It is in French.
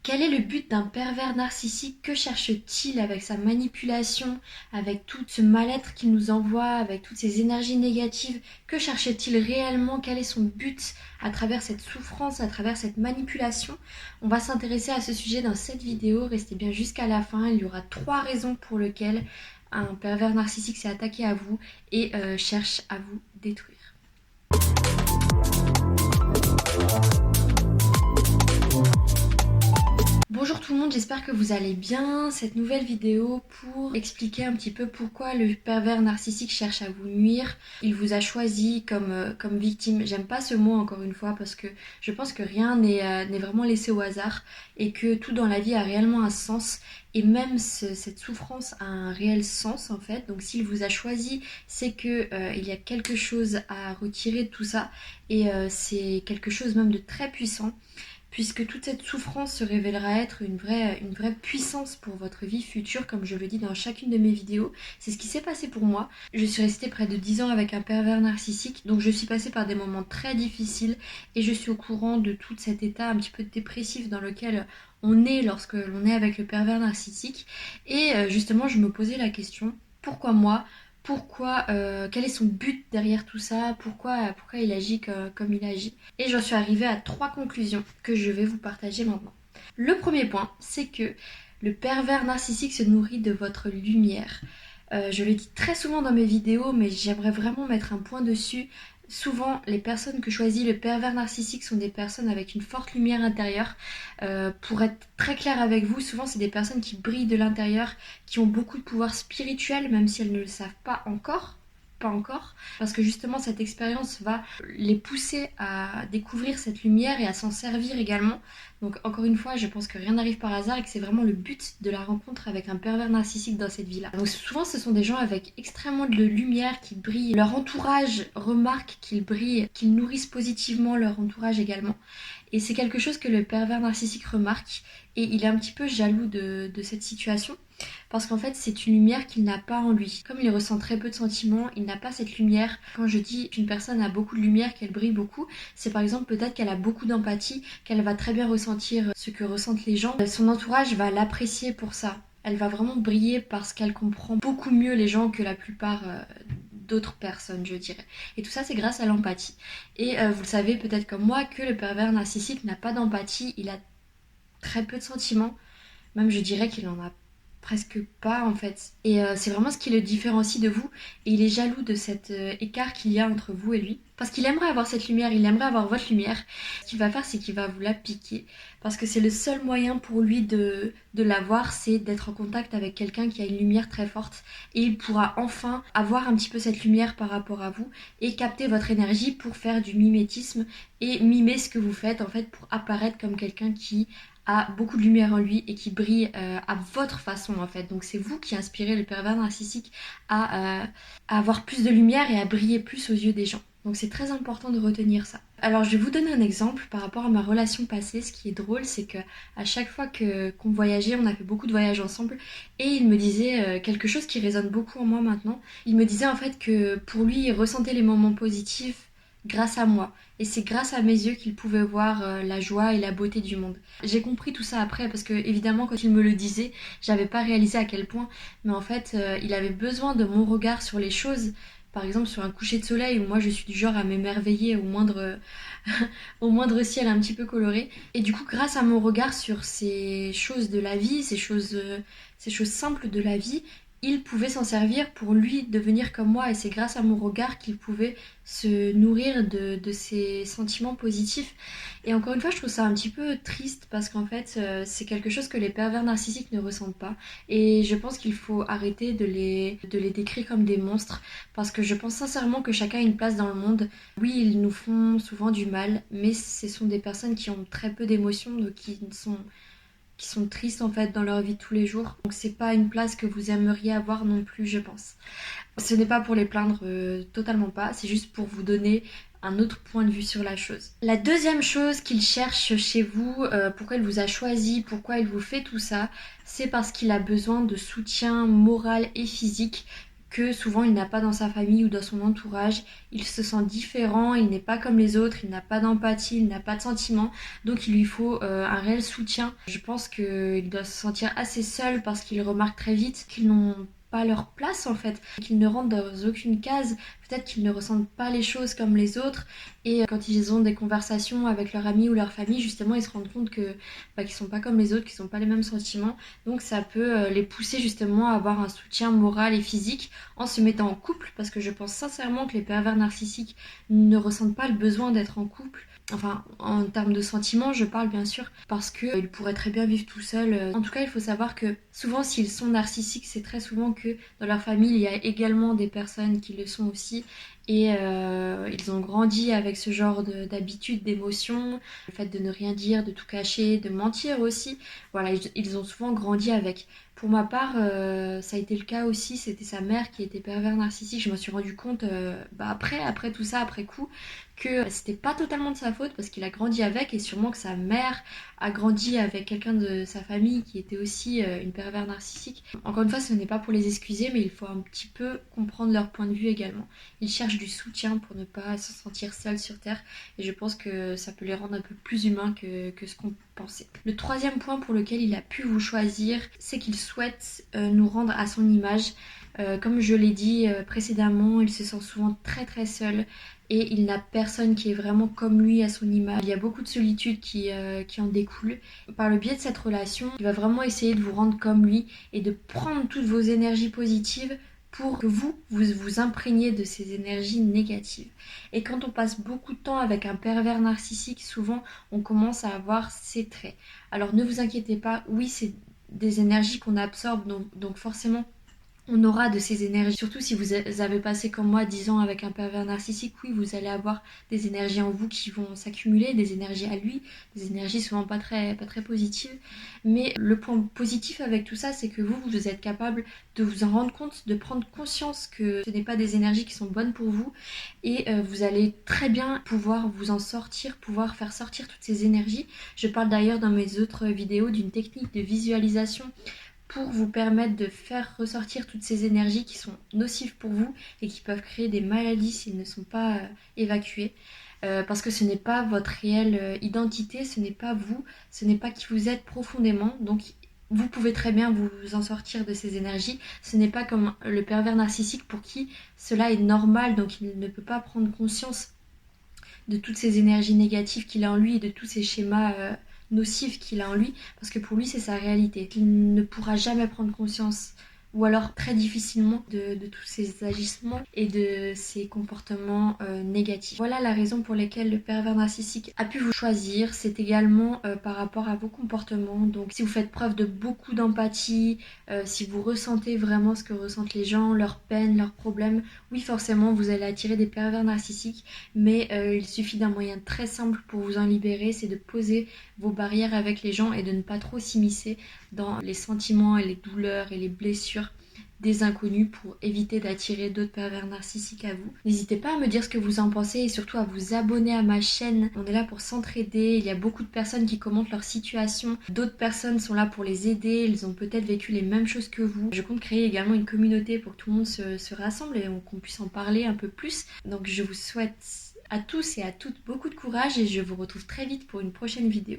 Quel est le but d'un pervers narcissique? Que cherche-t-il avec sa manipulation, avec tout ce mal-être qu'il nous envoie, avec toutes ces énergies négatives? Que cherche-t-il réellement? Quel est son but à travers cette souffrance, à travers cette manipulation? On va s'intéresser à ce sujet dans cette vidéo. Restez bien jusqu'à la fin. Il y aura 3 raisons pour lesquelles un pervers narcissique s'est attaqué à vous et cherche à vous détruire. Bonjour tout le monde, j'espère que vous allez bien. Cette nouvelle vidéo pour expliquer un petit peu pourquoi le pervers narcissique cherche à vous nuire. Il vous a choisi comme victime. J'aime pas ce mot encore une fois parce que je pense que rien n'est vraiment laissé au hasard et que tout dans la vie a réellement un sens. Et même cette souffrance a un réel sens en fait. Donc s'il vous a choisi, c'est que il y a quelque chose à retirer de tout ça. Et c'est quelque chose même de très puissant, puisque toute cette souffrance se révélera être une vraie puissance pour votre vie future, comme je le dis dans chacune de mes vidéos. C'est ce qui s'est passé pour moi. Je suis restée près de 10 ans avec un pervers narcissique, donc je suis passée par des moments très difficiles et je suis au courant de tout cet état un petit peu dépressif dans lequel on est lorsque l'on est avec le pervers narcissique. Et justement, je me posais la question, pourquoi moi? Pourquoi, quel est son but derrière tout ça, pourquoi il agit comme il agit. Et j'en suis arrivée à 3 conclusions que je vais vous partager maintenant. Le premier point, c'est que le pervers narcissique se nourrit de votre lumière. Je le dis très souvent dans mes vidéos, mais j'aimerais vraiment mettre un point dessus. Souvent, les personnes que choisit le pervers narcissique sont des personnes avec une forte lumière intérieure. Pour être très clair avec vous, souvent c'est des personnes qui brillent de l'intérieur, qui ont beaucoup de pouvoir spirituel, même si elles ne le savent pas encore. Pas encore, parce que justement cette expérience va les pousser à découvrir cette lumière et à s'en servir également. Donc encore une fois, je pense que rien n'arrive par hasard et que c'est vraiment le but de la rencontre avec un pervers narcissique dans cette vie-là. Donc souvent ce sont des gens avec extrêmement de lumière qui brillent. Leur entourage remarque qu'ils brillent, qu'ils nourrissent positivement leur entourage également. Et c'est quelque chose que le pervers narcissique remarque et il est un petit peu jaloux de cette situation parce qu'en fait c'est une lumière qu'il n'a pas en lui. Comme il ressent très peu de sentiments, il n'a pas cette lumière. Quand je dis qu'une personne a beaucoup de lumière, qu'elle brille beaucoup, c'est par exemple peut-être qu'elle a beaucoup d'empathie, qu'elle va très bien ressentir ce que ressentent les gens. Son entourage va l'apprécier pour ça. Elle va vraiment briller parce qu'elle comprend beaucoup mieux les gens que la plupart d'autres personnes, je dirais. Et tout ça, c'est grâce à l'empathie. Et vous le savez peut-être comme moi que le pervers narcissique n'a pas d'empathie, il a très peu de sentiments. Même je dirais qu'il en a presque pas en fait. Et c'est vraiment ce qui le différencie de vous. Et il est jaloux de cet écart qu'il y a entre vous et lui. Parce qu'il aimerait avoir cette lumière, il aimerait avoir votre lumière. Ce qu'il va faire, c'est qu'il va vous la piquer. Parce que c'est le seul moyen pour lui de l'avoir, c'est d'être en contact avec quelqu'un qui a une lumière très forte. Et il pourra enfin avoir un petit peu cette lumière par rapport à vous et capter votre énergie pour faire du mimétisme et mimer ce que vous faites en fait pour apparaître comme quelqu'un qui a beaucoup de lumière en lui et qui brille à votre façon en fait. Donc c'est vous qui inspirez le pervers narcissique à avoir plus de lumière et à briller plus aux yeux des gens. Donc c'est très important de retenir ça. Alors je vais vous donner un exemple par rapport à ma relation passée. Ce qui est drôle, c'est que à chaque fois qu'on voyageait, on a fait beaucoup de voyages ensemble et il me disait quelque chose qui résonne beaucoup en moi maintenant. Il me disait en fait que pour lui, il ressentait les moments positifs grâce à moi. Et c'est grâce à mes yeux qu'il pouvait voir la joie et la beauté du monde. J'ai compris tout ça après parce que évidemment quand il me le disait, j'avais pas réalisé à quel point. Mais en fait, il avait besoin de mon regard sur les choses. Par exemple sur un coucher de soleil où moi je suis du genre à m'émerveiller au moindre, au moindre ciel un petit peu coloré. Et du coup grâce à mon regard sur ces choses de la vie, ces choses simples de la vie, il pouvait s'en servir pour lui devenir comme moi et c'est grâce à mon regard qu'il pouvait se nourrir de ses sentiments positifs. Et encore une fois, je trouve ça un petit peu triste parce qu'en fait, c'est quelque chose que les pervers narcissiques ne ressentent pas. Et je pense qu'il faut arrêter de les décrire comme des monstres parce que je pense sincèrement que chacun a une place dans le monde. Oui, ils nous font souvent du mal, mais ce sont des personnes qui ont très peu d'émotions, donc qui sont tristes en fait dans leur vie de tous les jours. Donc c'est pas une place que vous aimeriez avoir non plus, je pense. Ce n'est pas pour les plaindre, totalement pas, c'est juste pour vous donner un autre point de vue sur la chose. La deuxième chose qu'il cherche chez vous, pourquoi il vous a choisi, pourquoi il vous fait tout ça, c'est parce qu'il a besoin de soutien moral et physique que souvent il n'a pas dans sa famille ou dans son entourage. Il se sent différent, il n'est pas comme les autres, il n'a pas d'empathie, il n'a pas de sentiments, donc il lui faut un réel soutien. Je pense qu'il doit se sentir assez seul parce qu'il remarque très vite qu'ils n'ont pas leur place en fait, qu'ils ne rentrent dans aucune case, peut-être qu'ils ne ressentent pas les choses comme les autres, et quand ils ont des conversations avec leurs amis ou leur famille, justement ils se rendent compte que qu'ils sont pas comme les autres, qu'ils n'ont pas les mêmes sentiments, donc ça peut les pousser justement à avoir un soutien moral et physique en se mettant en couple, parce que je pense sincèrement que les pervers narcissiques ne ressentent pas le besoin d'être en couple. Enfin, en termes de sentiments, je parle bien sûr, parce qu'ils pourraient très bien vivre tout seuls. En tout cas, il faut savoir que souvent, s'ils sont narcissiques, c'est très souvent que dans leur famille, il y a également des personnes qui le sont aussi. Et ils ont grandi avec ce genre d'habitude, d'émotions, le fait de ne rien dire, de tout cacher, de mentir aussi. Voilà, ils ont souvent grandi avec. Pour ma part, ça a été le cas aussi, c'était sa mère qui était pervers narcissique. Je me suis rendu compte après tout ça, après coup, que c'était pas totalement de sa faute parce qu'il a grandi avec, et sûrement que sa mère a grandi avec quelqu'un de sa famille qui était aussi une pervers narcissique. Encore une fois, ce n'est pas pour les excuser, mais il faut un petit peu comprendre leur point de vue également. Ils cherchent du soutien pour ne pas se sentir seuls sur Terre, et je pense que ça peut les rendre un peu plus humains que ce qu'on pensait. Le troisième point pour lequel il a pu vous choisir, c'est qu'il souhaite nous rendre à son image. Comme je l'ai dit précédemment, il se sent souvent très très seul et il n'a personne qui est vraiment comme lui à son image. Il y a beaucoup de solitude qui en découle. Par le biais de cette relation, il va vraiment essayer de vous rendre comme lui et de prendre toutes vos énergies positives pour que vous imprégniez de ces énergies négatives. Et quand on passe beaucoup de temps avec un pervers narcissique, souvent on commence à avoir ces traits. Alors ne vous inquiétez pas, oui c'est des énergies qu'on absorbe, donc forcément on aura de ces énergies. Surtout si vous avez passé comme moi 10 ans avec un pervers narcissique, oui, vous allez avoir des énergies en vous qui vont s'accumuler, des énergies à lui, des énergies souvent pas très positives. Mais le point positif avec tout ça, c'est que vous êtes capable de vous en rendre compte, de prendre conscience que ce n'est pas des énergies qui sont bonnes pour vous, et vous allez très bien pouvoir vous en sortir, pouvoir faire sortir toutes ces énergies. Je parle d'ailleurs dans mes autres vidéos d'une technique de visualisation pour vous permettre de faire ressortir toutes ces énergies qui sont nocives pour vous et qui peuvent créer des maladies s'ils ne sont pas évacués. Parce que ce n'est pas votre réelle identité, ce n'est pas vous, ce n'est pas qui vous êtes profondément. Donc vous pouvez très bien vous en sortir de ces énergies. Ce n'est pas comme le pervers narcissique pour qui cela est normal, donc il ne peut pas prendre conscience de toutes ces énergies négatives qu'il a en lui et de tous ces schémas nocifs qu'il a en lui, parce que pour lui c'est sa réalité. Il ne pourra jamais prendre conscience, ou alors très difficilement, de tous ces agissements et de ces comportements négatifs. Voilà la raison pour laquelle le pervers narcissique a pu vous choisir. C'est également par rapport à vos comportements. Donc si vous faites preuve de beaucoup d'empathie, si vous ressentez vraiment ce que ressentent les gens, leurs peines, leurs problèmes, oui forcément vous allez attirer des pervers narcissiques, mais il suffit d'un moyen très simple pour vous en libérer, c'est de poser vos barrières avec les gens et de ne pas trop s'immiscer dans les sentiments et les douleurs et les blessures des inconnus pour éviter d'attirer d'autres pervers narcissiques à vous. N'hésitez pas à me dire ce que vous en pensez et surtout à vous abonner à ma chaîne. On est là pour s'entraider, il y a beaucoup de personnes qui commentent leur situation, d'autres personnes sont là pour les aider, ils ont peut-être vécu les mêmes choses que vous. Je compte créer également une communauté pour que tout le monde se rassemble et qu'on puisse en parler un peu plus. Donc je vous souhaite à tous et à toutes beaucoup de courage et je vous retrouve très vite pour une prochaine vidéo.